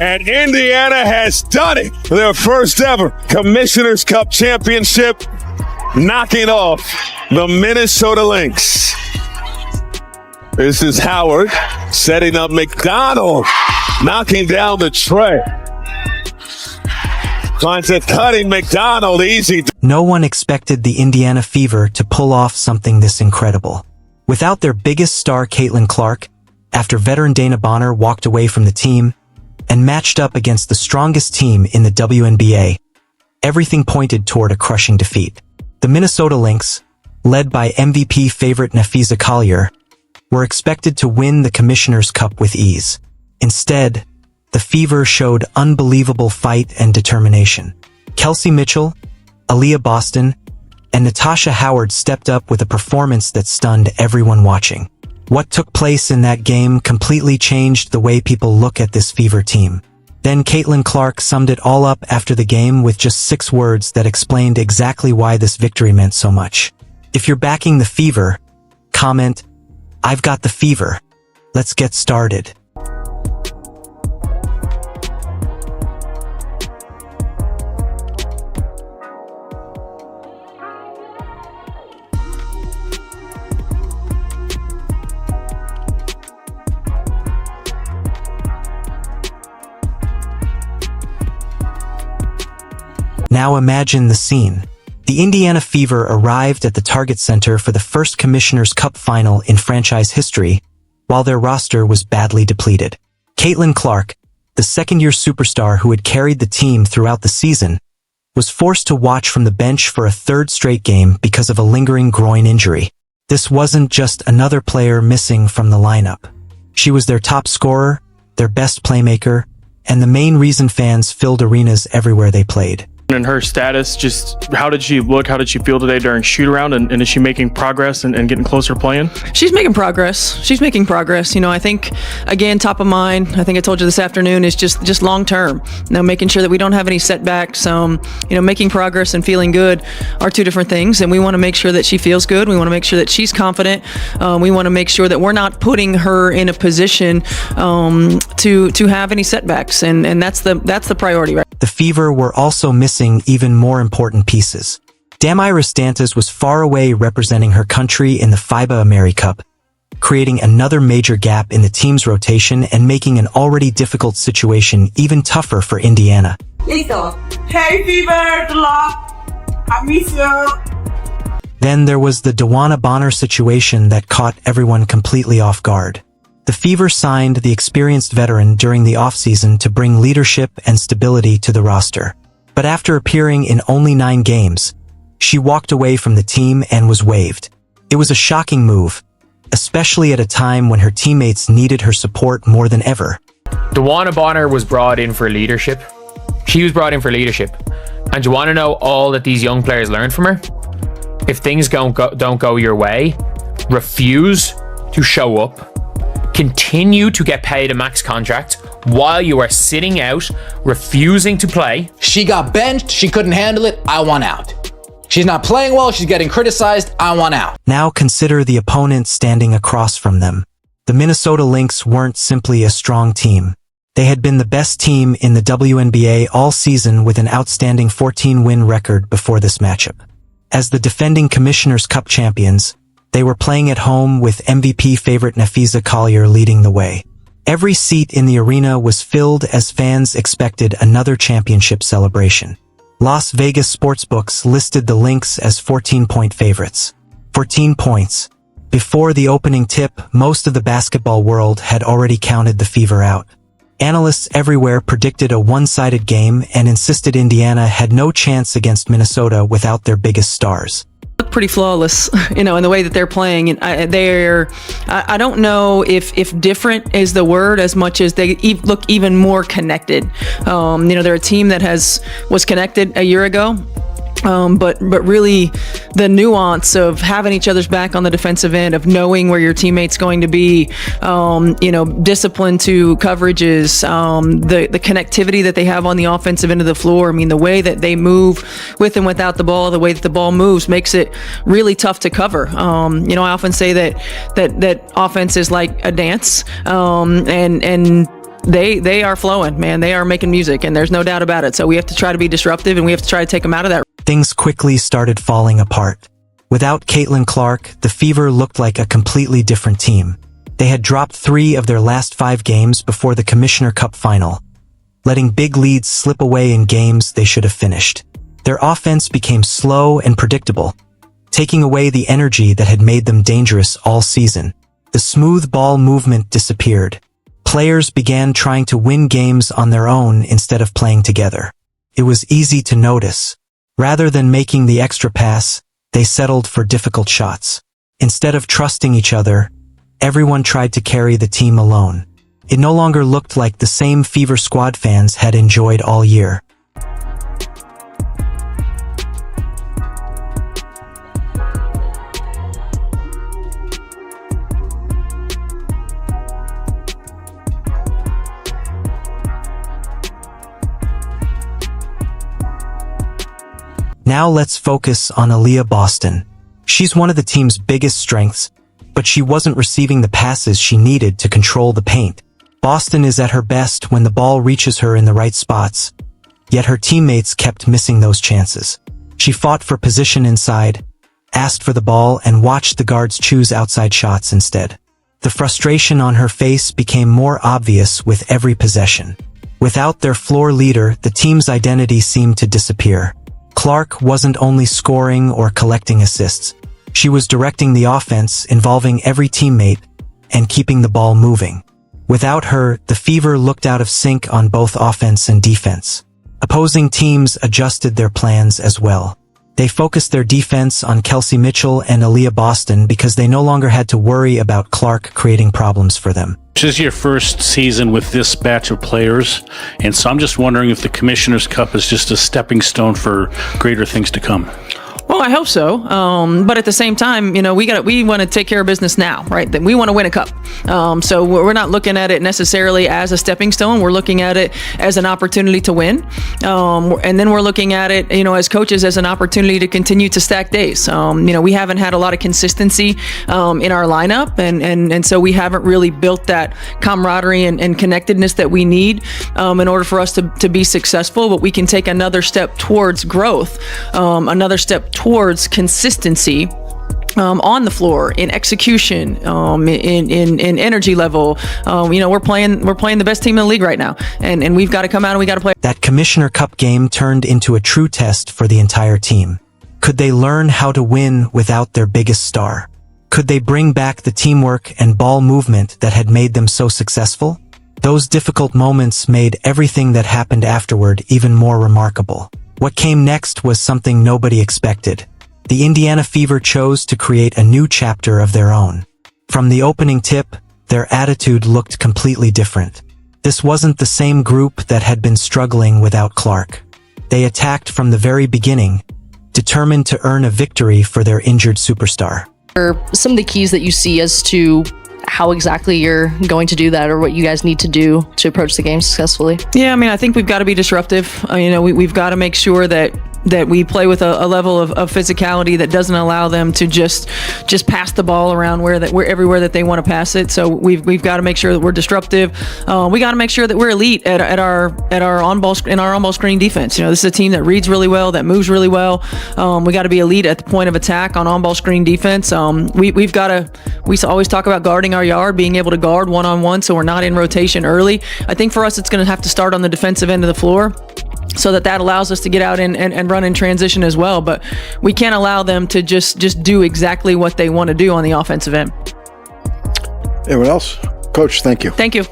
And Indiana has done it. Their first ever Commissioner's Cup championship, knocking off the Minnesota Lynx. This is Howard setting up McDonald, knocking down the tray. Finds a cutting McDonald, easy. No one expected the Indiana Fever to pull off something this incredible. Without their biggest star, Caitlin Clark, after veteran Dana Bonner walked away from the team and matched up against the strongest team in the WNBA, everything pointed toward a crushing defeat. The Minnesota Lynx, led by MVP favorite Napheesa Collier, were expected to win the Commissioner's Cup with ease. Instead, the Fever showed unbelievable fight and determination. Kelsey Mitchell, Aaliyah Boston, and Natasha Howard stepped up with a performance that stunned everyone watching. What took place in that game completely changed the way people look at this Fever team. Then Caitlin Clark summed it all up after the game with just 6 words that explained exactly why this victory meant so much. If you're backing the Fever, comment, "I've got the fever. Let's get started." Now imagine the scene. The Indiana Fever arrived at the Target Center for the first Commissioner's Cup final in franchise history, while their roster was badly depleted. Caitlin Clark, the second-year superstar who had carried the team throughout the season, was forced to watch from the bench for a third straight game because of a lingering groin injury. This wasn't just another player missing from the lineup. She was their top scorer, their best playmaker, and the main reason fans filled arenas everywhere they played. And her status, just how did she look? How did she feel today during shoot around? And is she making progress and getting closer playing? She's making progress. She's making progress. You know, I think, again, top of mind, I think I told you this afternoon, is just long term. You know, making sure that we don't have any setbacks. You know, making progress and feeling good are two different things. And we want to make sure that she feels good. We want to make sure that she's confident. We want to make sure that we're not putting her in a position to have any setbacks. And that's the priority, right? The Fever were also missing even more important pieces. Damiris Dantas was far away representing her country in the FIBA AmeriCup, creating another major gap in the team's rotation and making an already difficult situation even tougher for Indiana. Listo. Hey Fever, good luck. I miss you. Then there was the Dawana Bonner situation that caught everyone completely off guard. The Fever signed the experienced veteran during the offseason to bring leadership and stability to the roster. But after appearing in only 9 games, she walked away from the team and was waived. It was a shocking move, especially at a time when her teammates needed her support more than ever. Dawana Bonner was brought in for leadership. She was brought in for leadership. And do you want to know all that these young players learned from her? If things don't go your way, refuse to show up. Continue to get paid a max contract while you are sitting out, refusing to play. She got benched, she couldn't handle it, I want out. She's not playing well, she's getting criticized, I want out. Now consider the opponent standing across from them. The Minnesota Lynx weren't simply a strong team. They had been the best team in the WNBA all season with an outstanding 14-win record before this matchup. As the defending Commissioner's Cup champions, they were playing at home with MVP favorite Napheesa Collier leading the way. Every seat in the arena was filled as fans expected another championship celebration. Las Vegas sportsbooks listed the Lynx as 14-point favorites. 14 points. Before the opening tip, most of the basketball world had already counted the Fever out. Analysts everywhere predicted a one-sided game and insisted Indiana had no chance against Minnesota without their biggest stars. Look pretty flawless, you know, in the way that they're playing. And I don't know if different is the word as much as they look even more connected. You know, they're a team that was connected a year ago. But really the nuance of having each other's back on the defensive end, of knowing where your teammate's going to be, you know, discipline to coverages, the connectivity that they have on the offensive end of the floor. I mean, the way that they move with and without the ball, the way that the ball moves makes it really tough to cover. You know, I often say that offense is like a dance, and they are flowing, man. They are making music, and there's no doubt about it. So we have to try to be disruptive, and we have to try to take them out of that. Things quickly started falling apart. Without Caitlin Clark, the Fever looked like a completely different team. They had dropped 3 of their last 5 games before the Commissioner Cup final, letting big leads slip away in games they should have finished. Their offense became slow and predictable, taking away the energy that had made them dangerous all season. The smooth ball movement disappeared. Players began trying to win games on their own instead of playing together. It was easy to notice. Rather than making the extra pass, they settled for difficult shots. Instead of trusting each other, everyone tried to carry the team alone. It no longer looked like the same Fever squad fans had enjoyed all year. Now let's focus on Aaliyah Boston. She's one of the team's biggest strengths, but she wasn't receiving the passes she needed to control the paint. Boston is at her best when the ball reaches her in the right spots, yet her teammates kept missing those chances. She fought for position inside, asked for the ball, and watched the guards choose outside shots instead. The frustration on her face became more obvious with every possession. Without their floor leader, the team's identity seemed to disappear. Clark wasn't only scoring or collecting assists. She was directing the offense, involving every teammate, and keeping the ball moving. Without her, the Fever looked out of sync on both offense and defense. Opposing teams adjusted their plans as well. They focused their defense on Kelsey Mitchell and Aaliyah Boston because they no longer had to worry about Clark creating problems for them. This is your first season with this batch of players, and so I'm just wondering if the Commissioner's Cup is just a stepping stone for greater things to come. Well, I hope so. But at the same time, we want to take care of business now, right? That we want to win a cup. So we're not looking at it necessarily as a stepping stone. We're looking at it as an opportunity to win. And then we're looking at it, as coaches, as an opportunity to continue to stack days. We haven't had a lot of consistency in our lineup, and so we haven't really built that camaraderie and connectedness that we need in order for us to be successful. But we can take another step towards growth, another step towards consistency on the floor, in execution, in energy level. We're playing the best team in the league right now, and we've got to come out and we got to play. That Commissioner Cup game turned into a true test for the entire team. Could they learn how to win without their biggest star? Could they bring back the teamwork and ball movement that had made them so successful? Those difficult moments made everything that happened afterward even more remarkable. What came next was something nobody expected. The Indiana Fever chose to create a new chapter of their own. From the opening tip, their attitude looked completely different. This wasn't the same group that had been struggling without Clark. They attacked from the very beginning, determined to earn a victory for their injured superstar. Some of the keys that you see as to how exactly you're going to do that, or what you guys need to do to approach the game successfully? Yeah, I think we've got to be disruptive. We've got to make sure that we play with a level of physicality that doesn't allow them to just pass the ball around where everywhere that they want to pass it. So we've got to make sure that we're disruptive. We got to make sure that we're elite at our on-ball screen defense. This is a team that reads really well, that moves really well. We got to be elite at the point of attack on on-ball screen defense. We always talk about guarding our yard, being able to guard one-on-one, so we're not in rotation early. I think for us, it's going to have to start on the defensive end of the floor, so that allows us to get out and run in transition as well. But we can't allow them to just do exactly what they want to do on the offensive end. Anyone else? Coach, thank you. Thank you.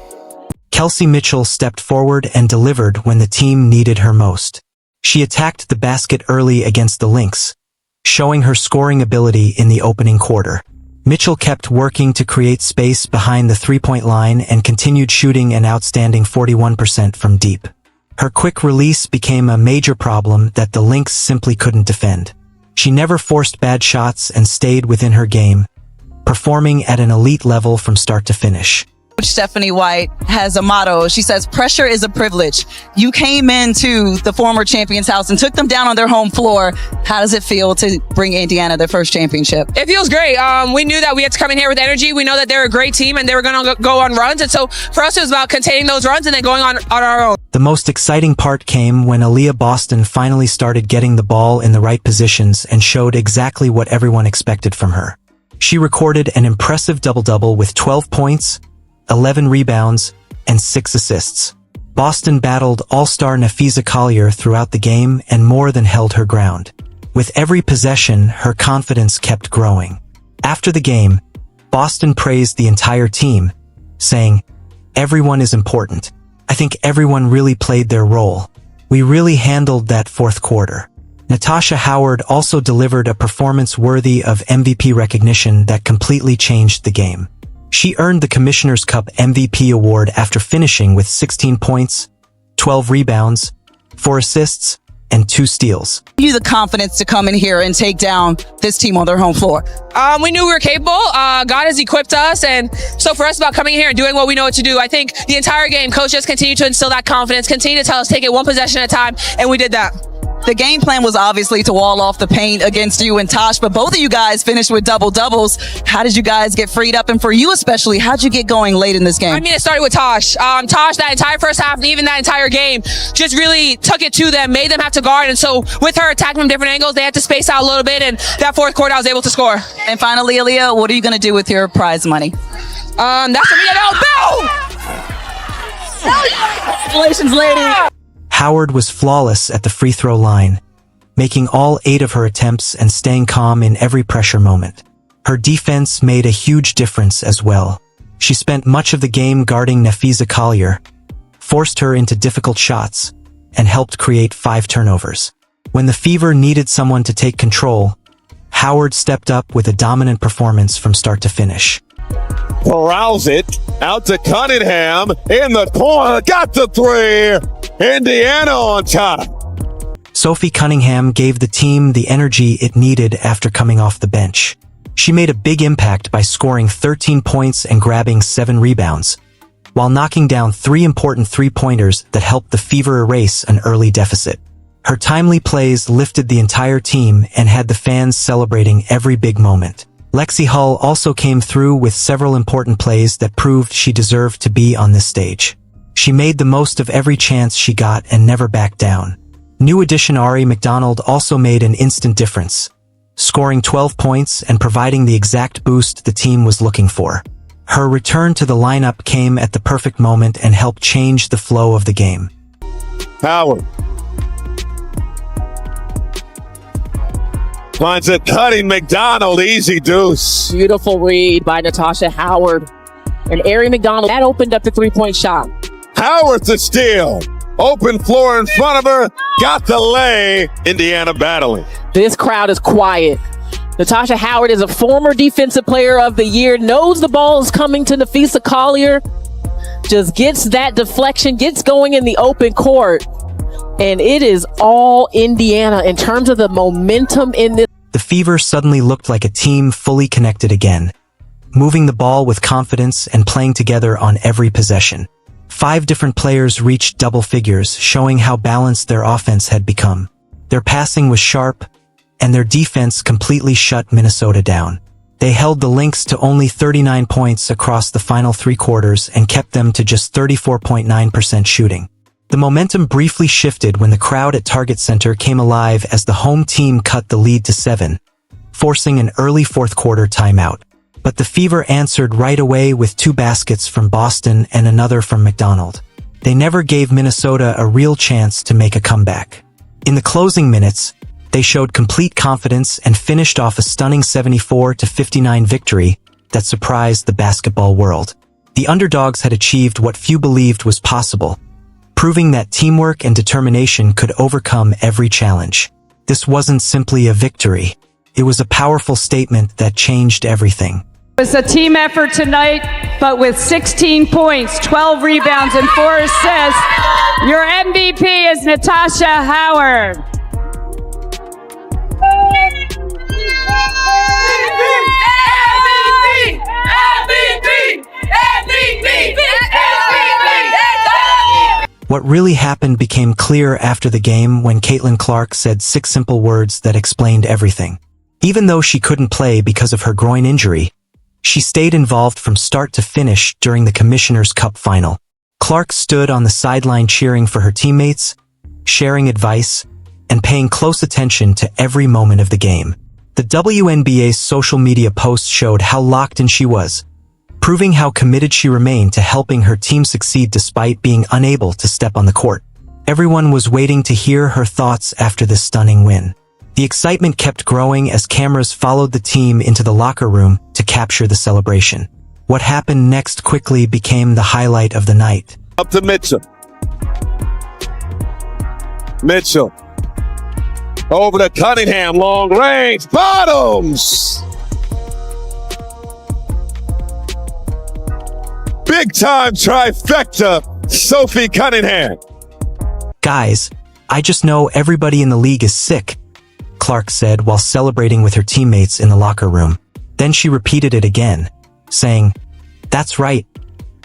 Kelsey Mitchell stepped forward and delivered when the team needed her most. She attacked the basket early against the Lynx, showing her scoring ability in the opening quarter. Mitchell kept working to create space behind the three-point line and continued shooting an outstanding 41% from deep. Her quick release became a major problem that the Lynx simply couldn't defend. She never forced bad shots and stayed within her game, performing at an elite level from start to finish. Stephanie White has a motto. She says, pressure is a privilege. You came into the former champion's house and took them down on their home floor. How does it feel to bring Indiana their first championship? It feels great. We knew that we had to come in here with energy. We know that they're a great team and they were going to go on runs. And so for us, it was about containing those runs and then going on our own. The most exciting part came when Aaliyah Boston finally started getting the ball in the right positions and showed exactly what everyone expected from her. She recorded an impressive double-double with 12 points, 11 rebounds, and 6 assists. Boston battled all-star Nafisa Collier throughout the game and more than held her ground. With every possession, her confidence kept growing. After the game, Boston praised the entire team, saying, "Everyone is important. I think everyone really played their role. We really handled that fourth quarter." Natasha Howard also delivered a performance worthy of MVP recognition that completely changed the game. She earned the Commissioner's Cup MVP award after finishing with 16 points, 12 rebounds, 4 assists, and 2 steals. You the confidence to come in here and take down this team on their home floor? We knew we were capable. God has equipped us. And so for us about coming in here and doing what we know what to do, I think the entire game, coach just continued to instill that confidence, continue to tell us take it one possession at a time, and we did that. The game plan was obviously to wall off the paint against you and Tosh, but both of you guys finished with double-doubles. How did you guys get freed up? And for you especially, how'd you get going late in this game? I mean, it started with Tosh. Tosh, that entire first half and even that entire game, just really took it to them, made them have to guard. And so with her attacking from different angles, they had to space out a little bit. And that fourth quarter, I was able to score. And finally, Aaliyah, what are you going to do with your prize money? That's for me to know. Congratulations, lady. Howard was flawless at the free throw line, making all 8 of her attempts and staying calm in every pressure moment. Her defense made a huge difference as well. She spent much of the game guarding Nafisa Collier, forced her into difficult shots, and helped create 5 turnovers. When the Fever needed someone to take control, Howard stepped up with a dominant performance from start to finish. Corrals it out to Cunningham in the corner, got the 3. Indiana on top. Sophie Cunningham gave the team the energy it needed after coming off the bench. She made a big impact by scoring 13 points and grabbing 7 rebounds, while knocking down 3 important three-pointers that helped the Fever erase an early deficit. Her timely plays lifted the entire team and had the fans celebrating every big moment. Lexi Hull also came through with several important plays that proved she deserved to be on this stage. She made the most of every chance she got and never backed down. New addition Ari McDonald also made an instant difference, scoring 12 points and providing the exact boost the team was looking for. Her return to the lineup came at the perfect moment and helped change the flow of the game. Howard finds a cutting McDonald, easy deuce. Beautiful read by Natasha Howard. And Ari McDonald, that opened up the three-point shot. Howard the steal. Open floor in front of her. Got the lay. Indiana battling. This crowd is quiet. Natasha Howard is a former Defensive Player of the Year, knows the ball is coming to Nafisa Collier, just gets that deflection, gets going in the open court, and it is all Indiana in terms of the momentum in this. The Fever suddenly looked like a team fully connected again, moving the ball with confidence and playing together on every possession. 5 different players reached double figures, showing how balanced their offense had become. Their passing was sharp, and their defense completely shut Minnesota down. They held the Lynx to only 39 points across the final 3 quarters and kept them to just 34.9% shooting. The momentum briefly shifted when the crowd at Target Center came alive as the home team cut the lead to 7, forcing an early fourth quarter timeout. But the Fever answered right away with 2 baskets from Boston and another from McDonald. They never gave Minnesota a real chance to make a comeback. In the closing minutes, they showed complete confidence and finished off a stunning 74-59 victory that surprised the basketball world. The underdogs had achieved what few believed was possible, proving that teamwork and determination could overcome every challenge. This wasn't simply a victory. It was a powerful statement that changed everything. It was a team effort tonight, but with 16 points, 12 rebounds, and 4 assists, your MVP is Natasha Howard. MVP! MVP! MVP! What really happened became clear after the game when Caitlin Clark said 6 simple words that explained everything. Even though she couldn't play because of her groin injury, she stayed involved from start to finish during the Commissioner's Cup final. Clark stood on the sideline cheering for her teammates, sharing advice, and paying close attention to every moment of the game. The WNBA's social media posts showed how locked in she was, proving how committed she remained to helping her team succeed despite being unable to step on the court. Everyone was waiting to hear her thoughts after this stunning win. The excitement kept growing as cameras followed the team into the locker room to capture the celebration. What happened next quickly became the highlight of the night. Up to Mitchell. Mitchell. Over to Cunningham, long range, bottoms! Big time trifecta, Sophie Cunningham. Guys, I just know everybody in the league is sick, Clark said while celebrating with her teammates in the locker room. Then she repeated it again, saying, "That's right.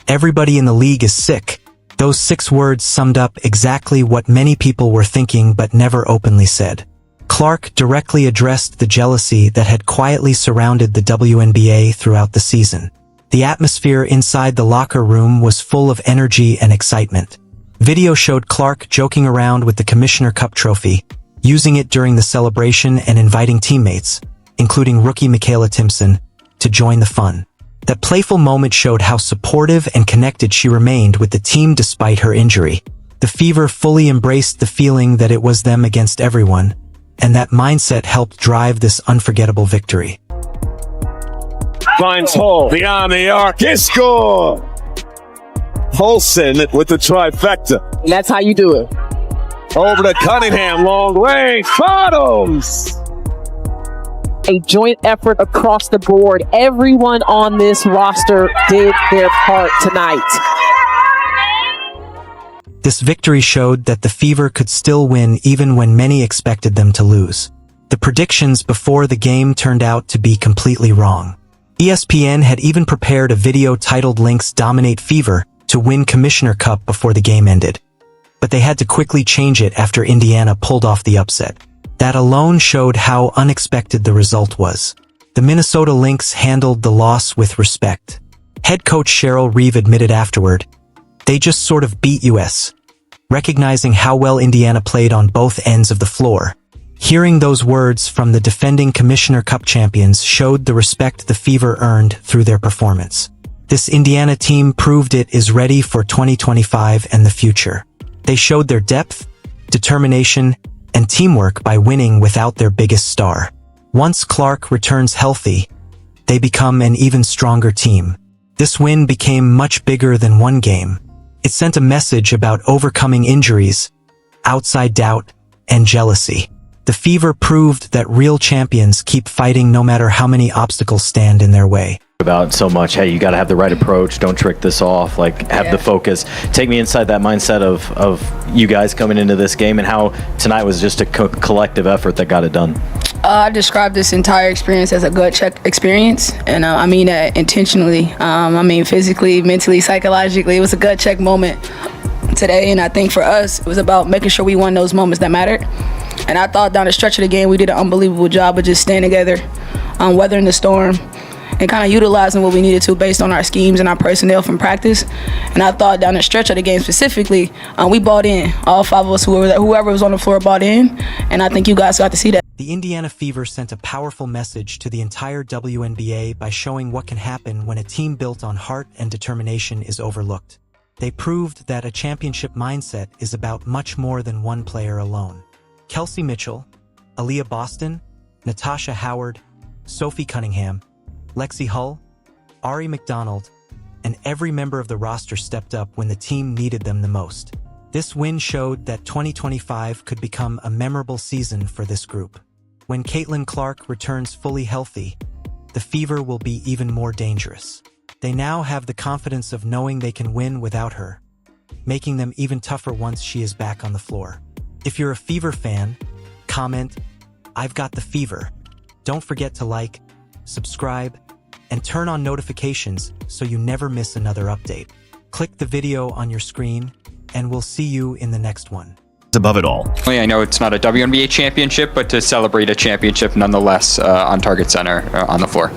Everybody in the league is sick." Those 6 words summed up exactly what many people were thinking but never openly said. Clark directly addressed the jealousy that had quietly surrounded the WNBA throughout the season. The atmosphere inside the locker room was full of energy and excitement. Video showed Clark joking around with the Commissioner Cup trophy, using it during the celebration and inviting teammates, including rookie Michaela Timpson, to join the fun. That playful moment showed how supportive and connected she remained with the team despite her injury. The Fever fully embraced the feeling that it was them against everyone, and that mindset helped drive this unforgettable victory. Finds Hull beyond the arc. It's score! Holson with the trifecta. And that's how you do it. Over to Cunningham, long range, bottoms! A joint effort across the board. Everyone on this roster did their part tonight. This victory showed that the Fever could still win even when many expected them to lose. The predictions before the game turned out to be completely wrong. ESPN had even prepared a video titled Lynx Dominate Fever to win Commissioner Cup before the game ended. But they had to quickly change it after Indiana pulled off the upset. That alone showed how unexpected the result was. The Minnesota Lynx handled the loss with respect. Head coach Cheryl Reeve admitted afterward, "They just sort of beat us," recognizing how well Indiana played on both ends of the floor. Hearing those words from the defending Commissioner Cup champions showed the respect the Fever earned through their performance. This Indiana team proved it is ready for 2025 and the future. They showed their depth, determination, and teamwork by winning without their biggest star. Once Clark returns healthy, they become an even stronger team. This win became much bigger than one game. It sent a message about overcoming injuries, outside doubt, and jealousy. The Fever proved that real champions keep fighting no matter how many obstacles stand in their way. About so much, hey, you got to have the right approach, don't trick this off, like have the focus. Take me inside that mindset of you guys coming into this game and how tonight was just a collective effort that got it done. I describe this entire experience as a gut check experience, and I mean that intentionally. I mean physically, mentally, psychologically. It was a gut check moment today, and I think for us, it was about making sure we won those moments that mattered. And I thought down the stretch of the game, we did an unbelievable job of just staying together, weathering the storm, and kind of utilizing what we needed to based on our schemes and our personnel from practice. And I thought down the stretch of the game specifically, we bought in. All 5 of us, whoever was on the floor bought in, and I think you guys got to see that. The Indiana Fever sent a powerful message to the entire WNBA by showing what can happen when a team built on heart and determination is overlooked. They proved that a championship mindset is about much more than one player alone. Kelsey Mitchell, Aaliyah Boston, Natasha Howard, Sophie Cunningham, Lexi Hull, Ari McDonald, and every member of the roster stepped up when the team needed them the most. This win showed that 2025 could become a memorable season for this group. When Caitlin Clark returns fully healthy, the Fever will be even more dangerous. They now have the confidence of knowing they can win without her, making them even tougher once she is back on the floor. If you're a Fever fan, comment, "I've got the Fever." Don't forget to like, subscribe, and turn on notifications so you never miss another update. Click the video on your screen and we'll see you in the next one. Above it all. I know it's not a WNBA championship, but to celebrate a championship nonetheless on Target Center on the floor.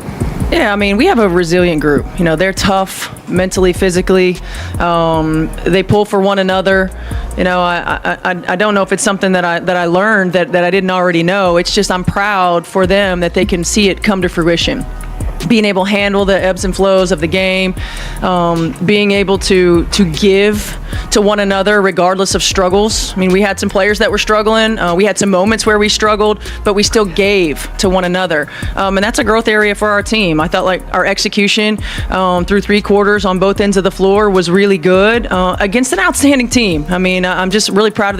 Yeah, I mean, we have a resilient group. You know, they're tough mentally, physically. They pull for one another. You know, I don't know if it's something that I learned that I didn't already know. It's just I'm proud for them that they can see it come to fruition. Being able to handle the ebbs and flows of the game, being able to give to one another regardless of struggles. I mean, we had some players that were struggling. We had some moments where we struggled, but we still gave to one another. And that's a growth area for our team. I thought like our execution through 3 quarters on both ends of the floor was really good against an outstanding team. I mean, I'm just really proud of the